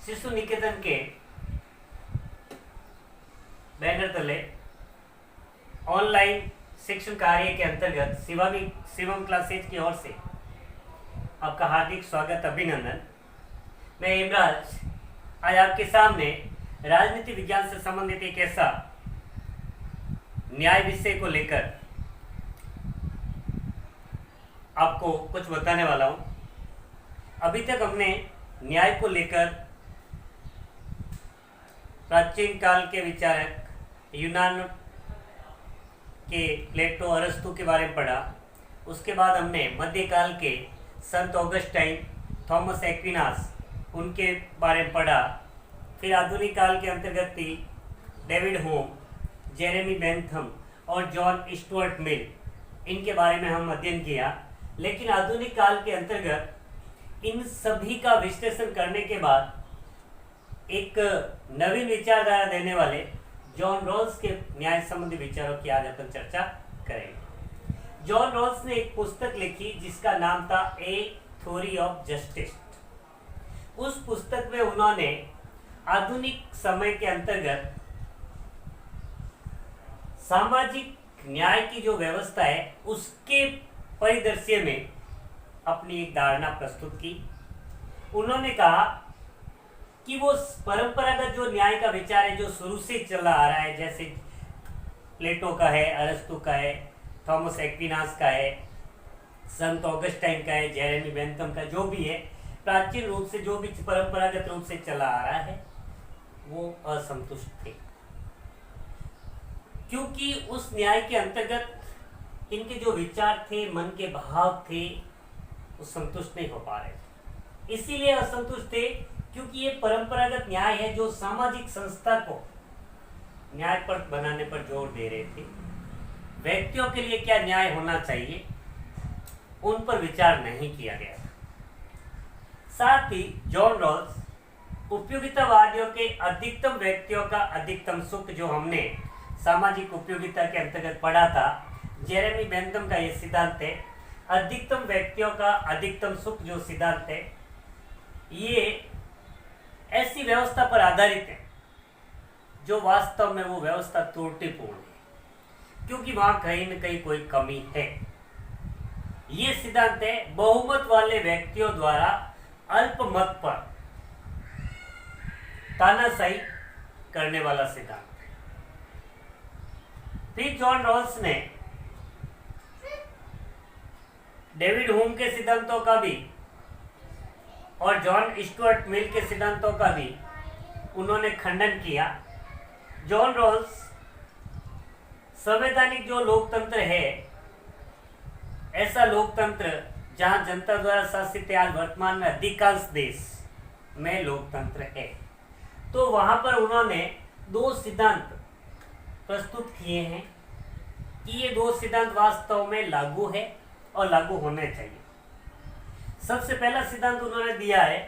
शिशु निकेतन के बैनर तले ऑनलाइन शिक्षण कार्य के अंतर्गत शिवम क्लासेज की ओर से आपका हार्दिक स्वागत, अभिनंदन। मैं इमराज आज आपके सामने राजनीति विज्ञान से संबंधित एक ऐसा न्याय विषय को लेकर आपको कुछ बताने वाला हूं। अभी तक हमने न्याय को लेकर प्राचीन काल के विचारक यूनान के प्लेटो, अरस्तु के बारे में पढ़ा। उसके बाद हमने मध्यकाल के संत ऑगस्टाइन, थॉमस एक्विनास, उनके बारे में पढ़ा। फिर आधुनिक काल के अंतर्गत थी डेविड होम, जेरेमी बेंथम और जॉन स्टुअर्ट मिल, इनके बारे में हम अध्ययन किया। लेकिन आधुनिक काल के अंतर्गत इन सभी का विश्लेषण करने के बाद एक नवीन विचारधारा देने वाले जॉन रॉल्स के न्याय संबंधी विचारों की आज अपन चर्चा करेंगे। जॉन रॉल्स ने एक पुस्तक लिखी जिसका नाम था ए थ्योरी ऑफ जस्टिस। उस पुस्तक में उन्होंने आधुनिक समय के अंतर्गत सामाजिक न्याय की जो व्यवस्था है उसके परिदृश्य में अपनी एक धारणा प्रस्तुत की। उन्होंने कहा कि वो परंपरागत जो न्याय का विचार है, जो शुरू से चला आ रहा है, जैसे प्लेटो का है, अरस्तु का है, थॉमस एक्विनास का है, संत ऑगस्टाइन का है, जेरेमी बेंथम का, जो भी है, प्राचीन रूप से जो भी परंपरागत रूप से चला आ रहा है, वो असंतुष्ट थे, क्योंकि उस न्याय के अंतर्गत इनके जो विचार थे, मन के भाव थे, वो संतुष्ट नहीं हो पा रहे थे। इसीलिए असंतुष्ट थे क्योंकि ये परंपरागत न्याय है जो सामाजिक संस्था को न्यायप्रद बनाने पर जोर दे रहे थे। व्यक्तियों के लिए क्या न्याय होना चाहिए, उन पर विचार नहीं किया गया था। साथ ही जॉन रॉल्स उपयोगितावादियों के अधिकतम व्यक्तियों का अधिकतम सुख, जो हमने सामाजिक उपयोगिता के अंतर्गत पढ़ा था, जेरेमी बेंथम का ये सिद्धांत है, अधिकतम व्यक्तियों का अधिकतम सुख जो सिद्धांत है, ये ऐसी व्यवस्था पर आधारित है जो वास्तव में वो व्यवस्था त्रुटिपूर्ण है, क्योंकि वहां कहीं न कहीं कोई कमी है। ये सिद्धांत है बहुमत वाले व्यक्तियों द्वारा अल्पमत पर तानाशाही करने वाला सिद्धांत। फिर जॉन रॉल्स ने डेविड ह्यूम के सिद्धांतों का भी और जॉन स्टुअर्ट मिल के सिद्धांतों का भी उन्होंने खंडन किया। जॉन रॉल्स संवैधानिक जो लोकतंत्र है, ऐसा लोकतंत्र जहां जनता द्वारा शासित है, आज वर्तमान में अधिकांश देश में लोकतंत्र है, तो वहां पर उन्होंने दो सिद्धांत प्रस्तुत किए हैं कि ये दो सिद्धांत वास्तव में लागू है और लागू होने चाहिए। सबसे पहला सिद्धांत उन्होंने दिया है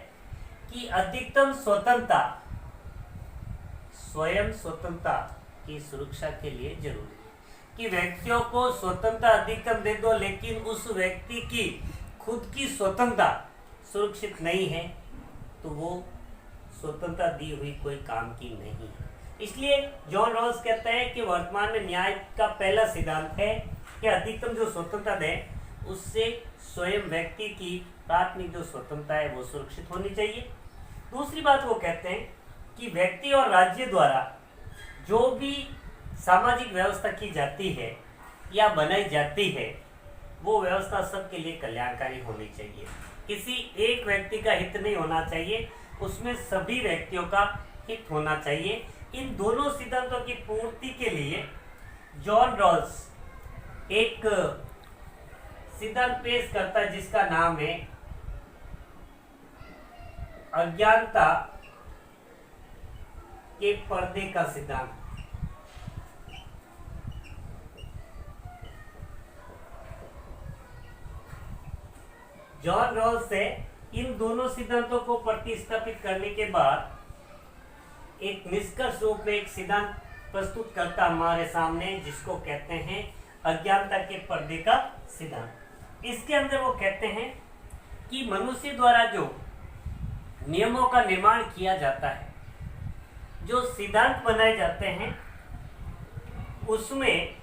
कि अधिकतम स्वतंत्रता स्वयं स्वतंत्रता की सुरक्षा के लिए जरूरी है, कि व्यक्तियों को स्वतंत्रता अधिकतम दे दो, लेकिन उस व्यक्ति की खुद की स्वतंत्रता सुरक्षित नहीं है तो वो स्वतंत्रता दी हुई कोई काम की नहीं है। इसलिए जॉन रॉल्स कहता है कि वर्तमान में न्याय का पहला सिद्धांत है कि अधिकतम जो स्वतंत्रता दें, उससे स्वयं व्यक्ति की प्राथमिक जो स्वतंत्रता है वो सुरक्षित होनी चाहिए। दूसरी बात वो कहते हैं कि व्यक्ति और राज्य द्वारा जो भी सामाजिक व्यवस्था की जाती है या बनाई जाती है, वो व्यवस्था सबके लिए कल्याणकारी होनी चाहिए। किसी एक व्यक्ति का हित नहीं होना चाहिए, उसमें सभी व्यक्तियों का हित होना चाहिए। इन दोनों सिद्धांतों की पूर्ति के लिए जॉन रॉल्स एक सिद्धांत पेश करता है जिसका नाम है अज्ञानता के पर्दे का सिद्धांत। जॉन रॉल्स से इन दोनों सिद्धांतों को प्रतिस्थापित करने के बाद एक निष्कर्ष रूप में एक सिद्धांत प्रस्तुत करता हमारे सामने, जिसको कहते हैं अज्ञानता के पर्दे का सिद्धांत। इसके अंदर वो कहते हैं कि मनुष्य द्वारा जो नियमों का निर्माण किया जाता है, जो सिद्धांत बनाए जाते हैं, उसमें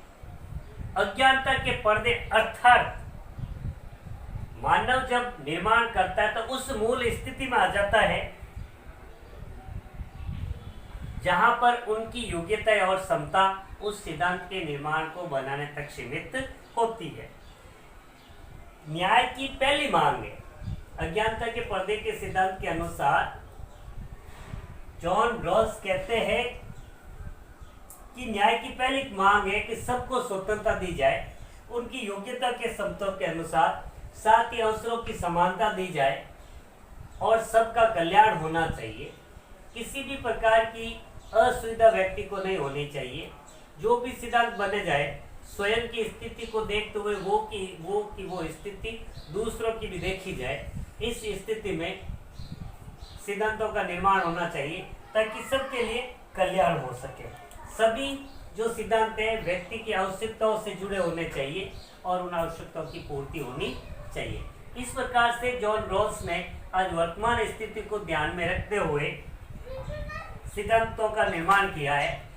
अज्ञानता के पर्दे अर्थात मानव जब निर्माण करता है तो उस मूल स्थिति में आ जाता है जहां पर उनकी योग्यता और क्षमता उस सिद्धांत के निर्माण को बनाने तक सीमित होती है। न्याय की पहली मांग है। अज्ञानता के पर्दे के सिद्धांत के अनुसार जॉन रॉल्स कहते हैं कि न्याय की पहली मांग है कि सबको स्वतंत्रता दी जाए, उनकी योग्यता के समतों के अनुसार, साथ ही अवसरों की समानता दी जाए और सबका कल्याण होना चाहिए। किसी भी प्रकार की असुविधा व्यक्ति को नहीं होनी चाहिए। जो भी सिद्धांत बने जाए स्वयं की स्थिति को देखते हुए वो स्थिति दूसरों की भी देखी जाए। इस स्थिति में सिद्धांतों का निर्माण होना चाहिए ताकि सबके लिए कल्याण हो सके। सभी जो सिद्धांत है व्यक्ति की आवश्यकताओं से जुड़े होने चाहिए और उन आवश्यकताओं की पूर्ति होनी चाहिए। इस प्रकार से जॉन रॉल्स ने आज वर्तमान स्थिति को ध्यान में रखते हुए सिद्धांतों का निर्माण किया है,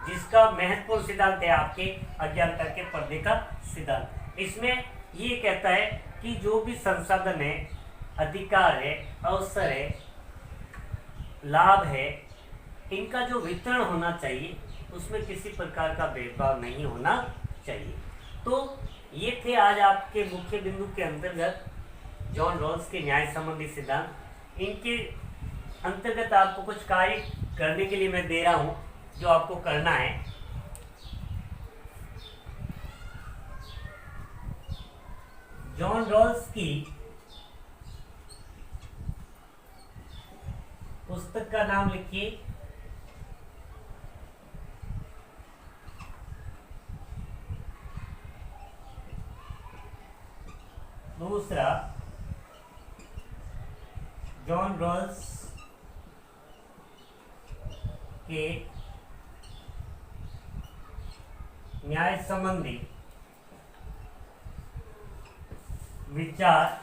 जिसका महत्वपूर्ण सिद्धांत है आपके अज्ञानता के पर्दे का सिद्धांत। इसमें ये कहता है कि जो भी संसाधन है, अधिकार है, अवसर है, लाभ है, इनका जो वितरण होना चाहिए उसमें किसी प्रकार का भेदभाव नहीं होना चाहिए। तो ये थे आज आपके मुख्य बिंदु के अंतर्गत जॉन रॉल्स के न्याय संबंधी सिद्धांत। इनके अंतर्गत आपको कुछ कार्य करने के लिए मैं दे रहा हूं जो आपको करना है। जॉन रॉल्स की पुस्तक का नाम लिखिए। दूसरा, जॉन रॉल्स के न्याय संबंधी विचार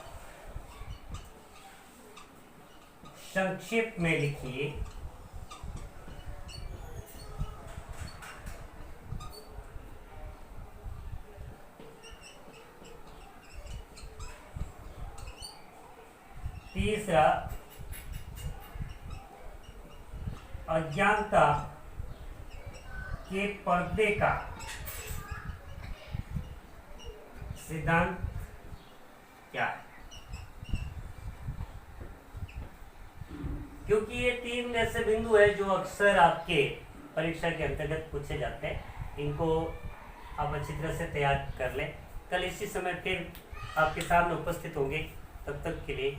संक्षेप में लिखिए। तीसरा, अज्ञानता के पर्दे का सिद्धांत क्या है। क्योंकि ये तीन ऐसे बिंदु है जो अक्सर आपके परीक्षा के अंतर्गत पूछे जाते हैं, इनको आप अच्छी तरह से तैयार कर लें। कल इसी समय फिर आपके सामने उपस्थित होंगे। तब तक के लिए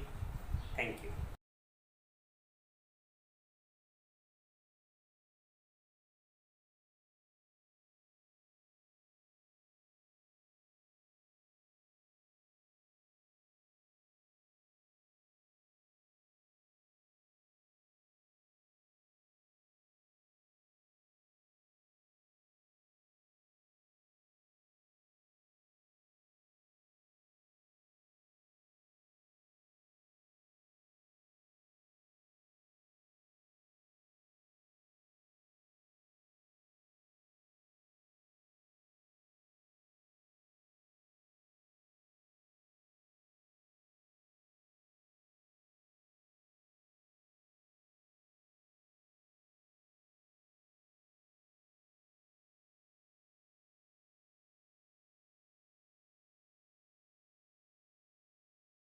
थैंक यू।